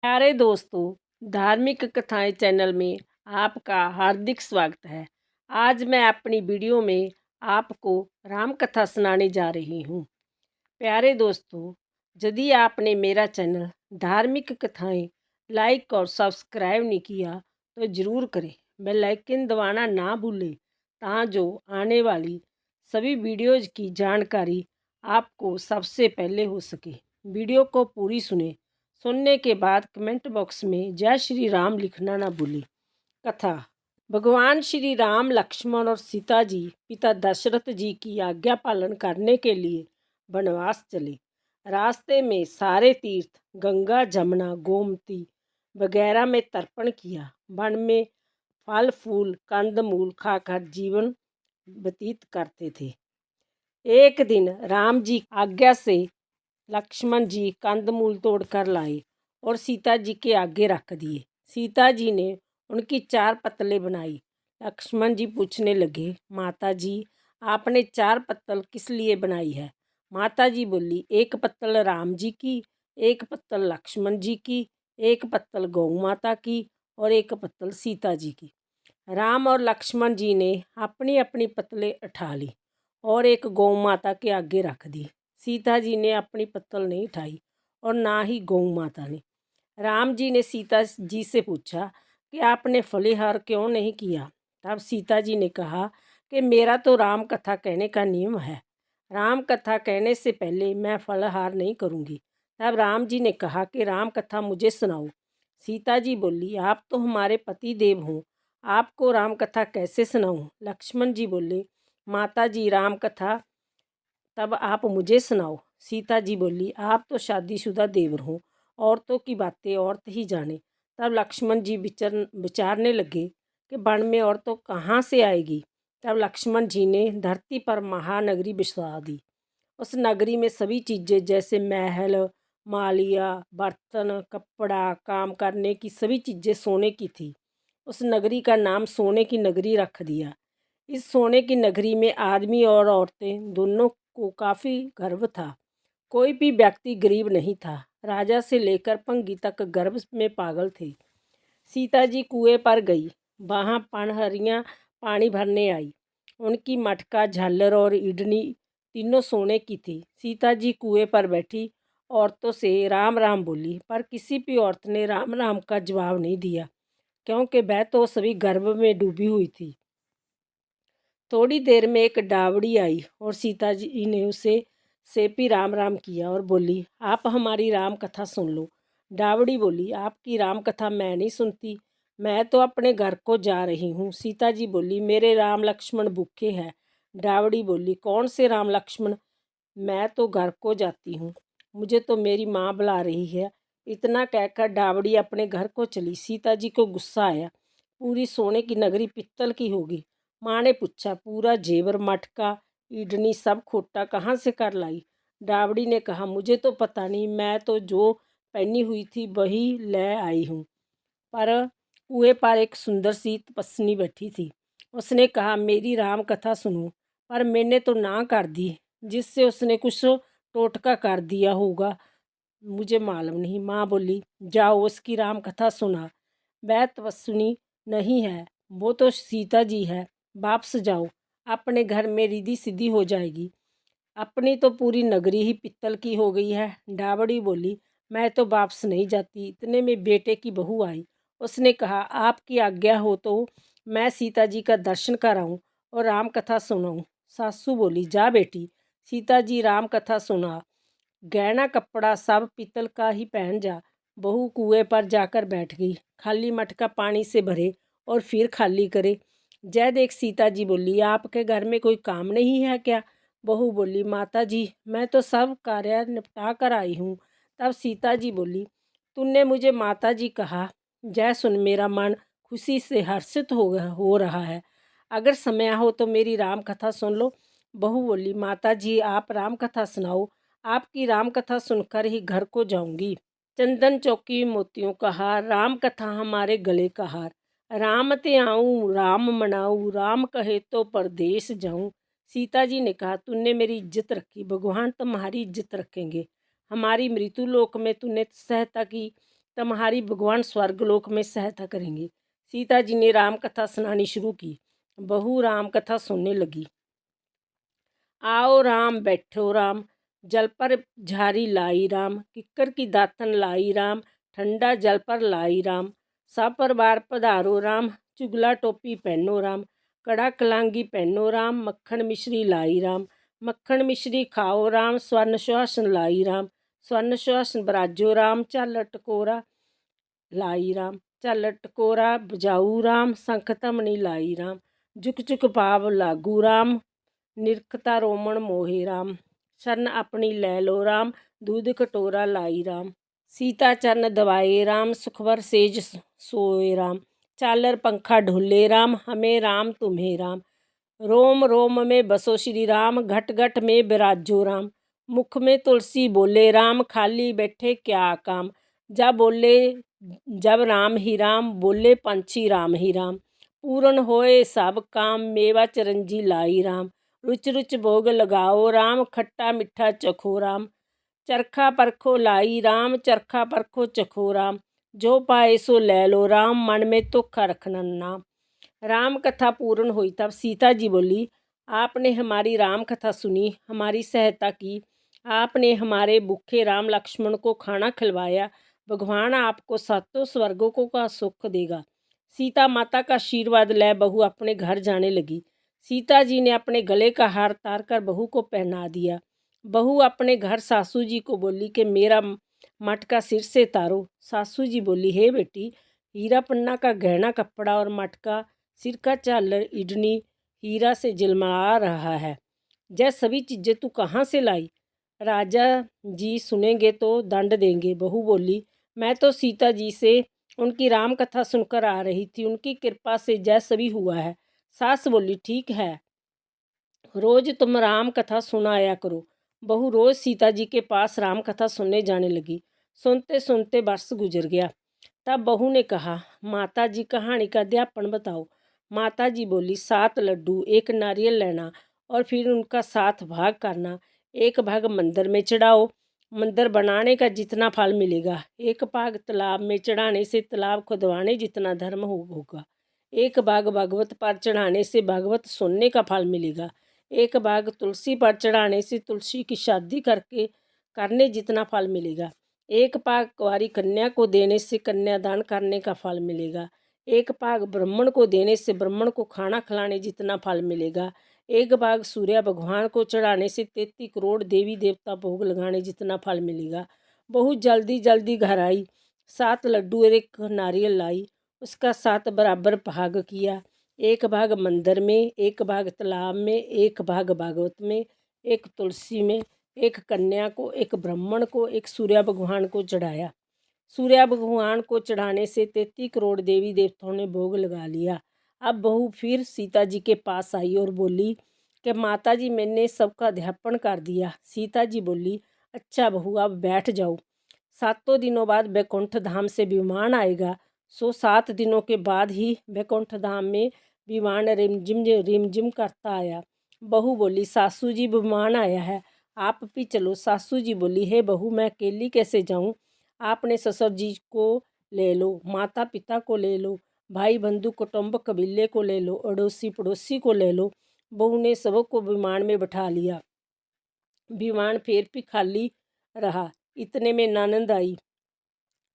प्यारे दोस्तों, धार्मिक कथाएं चैनल में आपका हार्दिक स्वागत है। आज मैं अपनी वीडियो में आपको राम कथा सुनाने जा रही हूँ। प्यारे दोस्तों, यदि आपने मेरा चैनल धार्मिक कथाएं लाइक और सब्सक्राइब नहीं किया तो ज़रूर करें। बेल आइकन दबाना ना भूलें जो आने वाली सभी वीडियोज़ की जानकारी आपको सबसे पहले हो सके। वीडियो को पूरी सुनने के बाद कमेंट बॉक्स में जय श्री राम लिखना ना भूलें। कथा। भगवान श्री राम, लक्ष्मण और सीता जी पिता दशरथ जी की आज्ञा पालन करने के लिए वनवास चले। रास्ते में सारे तीर्थ गंगा, जमुना, गोमती वगैरह में तर्पण किया। वन में फल फूल कंद मूल खाकर जीवन व्यतीत करते थे। एक दिन राम जी आज्ञा से लक्ष्मण जी कंदमूल तोड़कर लाए और सीता जी के आगे रख दिए। सीता जी ने उनकी 4 पत्तलें बनाई। लक्ष्मण जी पूछने लगे, माता जी आपने 4 पत्तल किस लिए बनाई है? माता जी बोली, एक पत्तल राम जी की, एक पत्तल लक्ष्मण जी की, एक पत्तल गौ माता की और एक पत्तल सीता जी की। राम और लक्ष्मण जी ने अपनी अपनी पत्तलें उठा ली और एक गौ माता के आगे रख दी। सीता जी ने अपनी पत्तल नहीं उठाई और ना ही गौ माता ने। राम जी ने सीता जी से पूछा कि आपने फलीहार क्यों नहीं किया? तब सीता जी ने कहा कि मेरा तो राम कथा कहने का नियम है। राम कथा कहने से पहले मैं फलहार नहीं करूँगी। तब राम जी ने कहा कि राम कथा मुझे सुनाओ। सीता जी बोली, आप तो हमारे पति देव हो, आपको राम कथा कैसे सुनाऊँ? लक्ष्मण जी बोले, माता जी राम कथा तब आप मुझे सुनाओ। सीता जी बोली, आप तो शादीशुदा देवर हो, औरतों की बातें औरत ही जाने। तब लक्ष्मण जी विचारने लगे कि वन में औरतों कहाँ से आएगी। तब लक्ष्मण जी ने धरती पर महानगरी बसा दी। उस नगरी में सभी चीज़ें जैसे महल, मालिया, बर्तन, कपड़ा, काम करने की सभी चीज़ें सोने की थी। उस नगरी का नाम सोने की नगरी रख दिया। इस सोने की नगरी में आदमी और औरतें दोनों को काफ़ी गर्व था। कोई भी व्यक्ति गरीब नहीं था। राजा से लेकर भंगी तक गर्व में पागल थे। सीता जी कुएं पर गई। वहाँ पनहरियाँ पानी भरने आई। उनकी मटका, झालर और इडनी तीनों सोने की थी। सीता जी कुएं पर बैठी औरतों से राम राम बोली, पर किसी भी औरत ने राम राम का जवाब नहीं दिया, क्योंकि वह तो सभी गर्व में डूबी हुई थी। थोड़ी देर में एक डावड़ी आई और सीता जी ने उसे से भी राम राम किया और बोली, आप हमारी राम कथा सुन लो। डावड़ी बोली, आपकी राम कथा मैं नहीं सुनती, मैं तो अपने घर को जा रही हूँ। सीता जी बोली, मेरे राम लक्ष्मण भूखे हैं। डावड़ी बोली, कौन से राम लक्ष्मण? मैं तो घर को जाती हूँ, मुझे तो मेरी माँ बुला रही है। इतना कहकर डावड़ी अपने घर को चली। सीता जी को गुस्सा आया, पूरी सोने की नगरी पित्तल की होगी। माँ ने पूछा, पूरा जेवर, मटका, इडनी सब खोटा कहाँ से कर लाई? डावड़ी ने कहा, मुझे तो पता नहीं, मैं तो जो पहनी हुई थी वही ले आई हूँ। पर कुएं पर एक सुंदर सी तपस्विनी बैठी थी। उसने कहा, मेरी राम कथा सुनो। पर मैंने तो ना कर दी, जिससे उसने कुछ टोटका कर दिया होगा, मुझे मालूम नहीं। माँ बोली, जाओ उसकी राम कथा सुना। वह तपस्विनी नहीं है, वो तो सीता जी है। वापस जाओ, अपने घर में रिद्धि सिद्धि हो जाएगी। अपनी तो पूरी नगरी ही पित्तल की हो गई है। डावड़ी बोली, मैं तो वापस नहीं जाती। इतने में बेटे की बहू आई। उसने कहा, आपकी आज्ञा हो तो मैं सीता जी का दर्शन कराऊं और राम कथा सुनाऊं। सासू बोली, जा बेटी, सीता जी राम कथा सुना। गहना कपड़ा सब पीतल का ही पहन जा। बहू कुएं पर जाकर बैठ गई। खाली मटका पानी से भरे और फिर खाली करे। जय देख सीता जी बोली, आपके घर में कोई काम नहीं है क्या? बहू बोली, माता जी मैं तो सब कार्य निपटा कर आई हूँ। तब सीता जी बोली, तूने मुझे माता जी कहा। जय सुन, मेरा मन खुशी से हर्षित हो रहा है। अगर समय हो तो मेरी राम कथा सुन लो। बहू बोली, माता जी आप राम कथा सुनाओ, आपकी राम कथा सुनकर ही घर को जाऊंगी। चंदन चौकी मोतियों का हार, राम कथा हमारे गले का हार। राम ते आऊँ राम मनाऊँ, राम कहे तो परदेश जाऊँ। सीता जी ने कहा, तूने मेरी इज्जत रखी, भगवान तुम्हारी इज्जत रखेंगे। हमारी मृत्यु लोक में तूने सहायता की तुम्हारी भगवान स्वर्गलोक में सहायता करेंगे। सीता जी ने राम कथा सुनानी शुरू की। बहू राम कथा सुनने लगी। आओ राम बैठो राम, जल पर झारी लाई राम, किक्कर की दातन लाई राम, ठंडा जल पर लाई राम। सब परिवार पधारो राम, चुगला टोपी पहनो राम, कड़ा कलांगी पहनो राम, मक्खन मिश्री लाई राम। मक्खन मिश्री खाओ राम, स्वर्ण सुहासन लाई राम, स्वर्ण सुहासन बराजो राम, झालर टकोरा लाई राम, झालर टकोरा बजाऊ राम, शंख धमनी लाई राम। झुक झुक पाव लागू राम, निरखता रोमन मोहे राम। शरण अपनी लै लो राम, दूध कटोरा लाई राम। सीता चरण दबाए राम, सुखवर सेज सोए राम, चालर पंखा ढोले राम, हमें राम तुम्हें राम। रोम रोम में बसो श्री राम, घट घट में विराजो राम। मुख में तुलसी बोले राम, खाली बैठे क्या काम। जब बोले जब राम ही राम, बोले पंछी राम ही राम। पूर्ण होए सब काम, मेवा चिरंजी लाई राम। रुच रुच भोग लगाओ राम, खट्टा मिठा चखो राम। चरखा परखो लाई राम, चरखा परखो चखो राम। जो पाए सो ले लो राम, मन में धोखा रखना नाम। राम कथा पूर्ण हुई तब सीता जी बोली, आपने हमारी राम कथा सुनी, हमारी सहायता की, आपने हमारे भूखे राम लक्ष्मण को खाना खिलवाया। भगवान आपको सातों स्वर्गों को का सुख देगा। सीता माता का आशीर्वाद ले बहू अपने घर जाने लगी। सीता जी ने अपने गले का हार तार कर बहू को पहना दिया। बहू अपने घर सासू जी को बोली कि मेरा मटका सिर से तारो। सासू जी बोली, हे बेटी, हीरा पन्ना का गहना कपड़ा और मटका, सिर का झालर इडनी हीरा से जलमला रहा है, यह सभी चीज़ें तू कहाँ से लाई? राजा जी सुनेंगे तो दंड देंगे। बहू बोली, मैं तो सीता जी से उनकी राम कथा सुनकर आ रही थी, उनकी कृपा से जय सभी हुआ है। सास बोली, ठीक है, रोज तुम राम कथा सुनाया करो। बहू रोज सीता जी के पास राम कथा सुनने जाने लगी। सुनते सुनते वर्ष गुजर गया। तब बहू ने कहा, माता जी कहानी का अध्यापन बताओ। माता जी बोली, 7 लड्डू, 1 नारियल लेना और फिर उनका 7 भाग करना। 1 भाग मंदिर में चढ़ाओ, मंदिर बनाने का जितना फल मिलेगा। 1 भाग तालाब में चढ़ाने से तालाब खुदवाने जितना धर्म होगा। 1 भाग भागवत पर चढ़ाने से भागवत सुनने का फल मिलेगा। 1 भाग तुलसी पर चढ़ाने से तुलसी की शादी करने जितना फल मिलेगा। 1 भाग कुंवारी कन्या को देने से कन्यादान करने का फल मिलेगा। 1 भाग ब्राह्मण को देने से ब्राह्मण को खाना खिलाने जितना फल मिलेगा। 1 भाग सूर्य भगवान को चढ़ाने से 33 करोड़ देवी देवता भोग लगाने जितना फल मिलेगा। बहुत जल्दी जल्दी घर आई, 7 लड्डू और 1 नारियल लाई, उसका 7 बराबर भाग किया। 1 भाग मंदिर में, 1 भाग तालाब में, 1 भाग भागवत में, 1 तुलसी में, 1 कन्या को, 1 ब्राह्मण को, 1 सूर्य भगवान को चढ़ाया। सूर्य भगवान को चढ़ाने से 33 करोड़ देवी देवताओं ने भोग लगा लिया। अब बहू फिर सीता जी के पास आई और बोली कि माता जी, मैंने सबका अध्यापन कर दिया। सीता जी बोली, अच्छा बहू, अब बैठ जाओ। 7 दिनों बाद वैकुंठ धाम से विमान आएगा। 7 दिनों के बाद ही वैकुंठ धाम में विमान रिमझिम करता आया। बहू बोली, सासू जी विमान आया है, आप भी चलो। सासू जी बोली, हे बहू, मैं अकेली कैसे जाऊं? आपने ससुर जी को ले लो, माता पिता को ले लो, भाई बंधु कुटुंब कबीले को ले लो, अड़ोसी पड़ोसी को ले लो। बहू ने सबको विमान में बैठा लिया। विमान फिर भी खाली रहा। इतने में ननद आई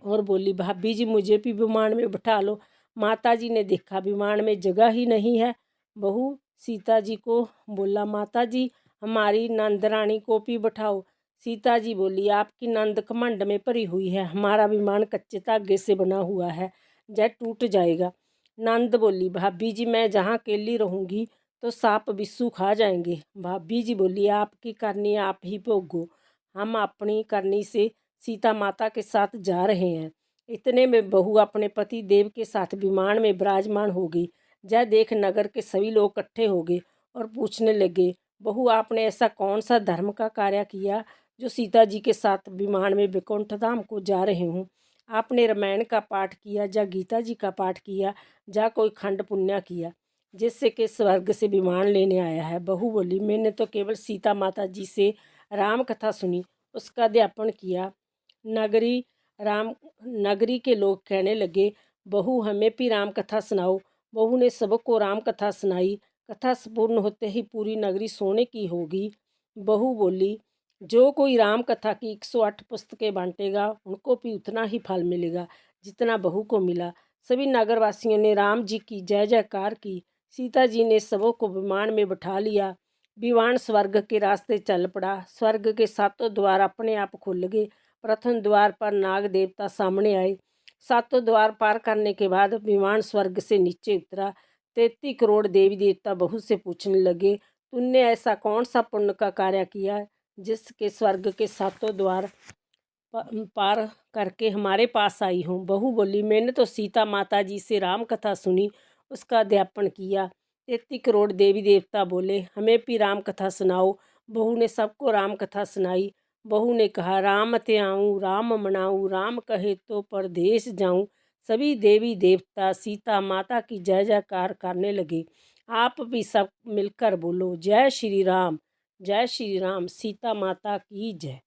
और बोली, भाभी जी, मुझे भी विमान में बैठा लो। माता जी ने देखा विमान में जगह ही नहीं है। बहू सीता जी को बोला, माता जी, हमारी नंद रानी को भी बैठाओ। सीता जी बोली, आपकी नंद घमंड में भरी हुई है, हमारा विमान कच्चे धागे से बना हुआ है, यह टूट जाएगा। नंद बोली, भाभी जी, मैं जहाँ अकेली रहूँगी तो सांप बिच्छू खा जाएंगे। भाभी जी बोली, आपकी करनी आप ही भोगो, हम अपनी करनी से सीता माता के साथ जा रहे हैं। इतने में बहू अपने पति देव के साथ विमान में विराजमान हो गई। यह देख नगर के सभी लोग इकट्ठे हो गए और पूछने लगे, बहू, आपने ऐसा कौन सा धर्म का कार्य किया जो सीता जी के साथ विमान में वैकुंठ धाम को जा रहे हूँ? आपने रामायण का पाठ किया या गीता जी का पाठ किया या कोई खंड पुण्य किया जिससे कि स्वर्ग से विमान लेने आया है? बहू बोली, मैंने तो केवल सीता माता जी से राम कथा सुनी, उसका अध्यापन किया। नगरी राम नगरी के लोग कहने लगे, बहू हमें भी राम कथा सुनाओ। बहू ने सबको राम कथा सुनाई। कथा संपूर्ण होते ही पूरी नगरी सोने की होगी। बहू बोली, जो कोई राम कथा की 108 पुस्तकें बांटेगा उनको भी उतना ही फल मिलेगा जितना बहू को मिला। सभी नगरवासियों ने राम जी की जय जयकार की। सीता जी ने सबों को विमान में बिठा लिया। विमान स्वर्ग के रास्ते चल पड़ा। स्वर्ग के सातों द्वार अपने आप खुल गए। प्रथम द्वार पर नाग देवता सामने आए। सातों द्वार पार करने के बाद विमान स्वर्ग से नीचे उतरा। 33 करोड़ देवी देवता बहू से पूछने लगे, तुमने ऐसा कौन सा पुण्य का कार्य किया जिसके स्वर्ग के सातों द्वार पार करके हमारे पास आई हूँ। बहू बोली, मैंने तो सीता माता जी से राम कथा सुनी, उसका अध्यापन किया। 33 करोड़ देवी देवता बोले, हमें भी राम कथा सुनाओ। बहू ने सबको राम कथा सुनाई। बहू ने कहा, राम त्याऊँ राम मनाऊँ, राम कहे तो परदेश जाऊँ। सभी देवी देवता सीता माता की जय जयकार करने लगे। आप भी सब मिलकर बोलो, जय श्री राम, सीता माता की जय।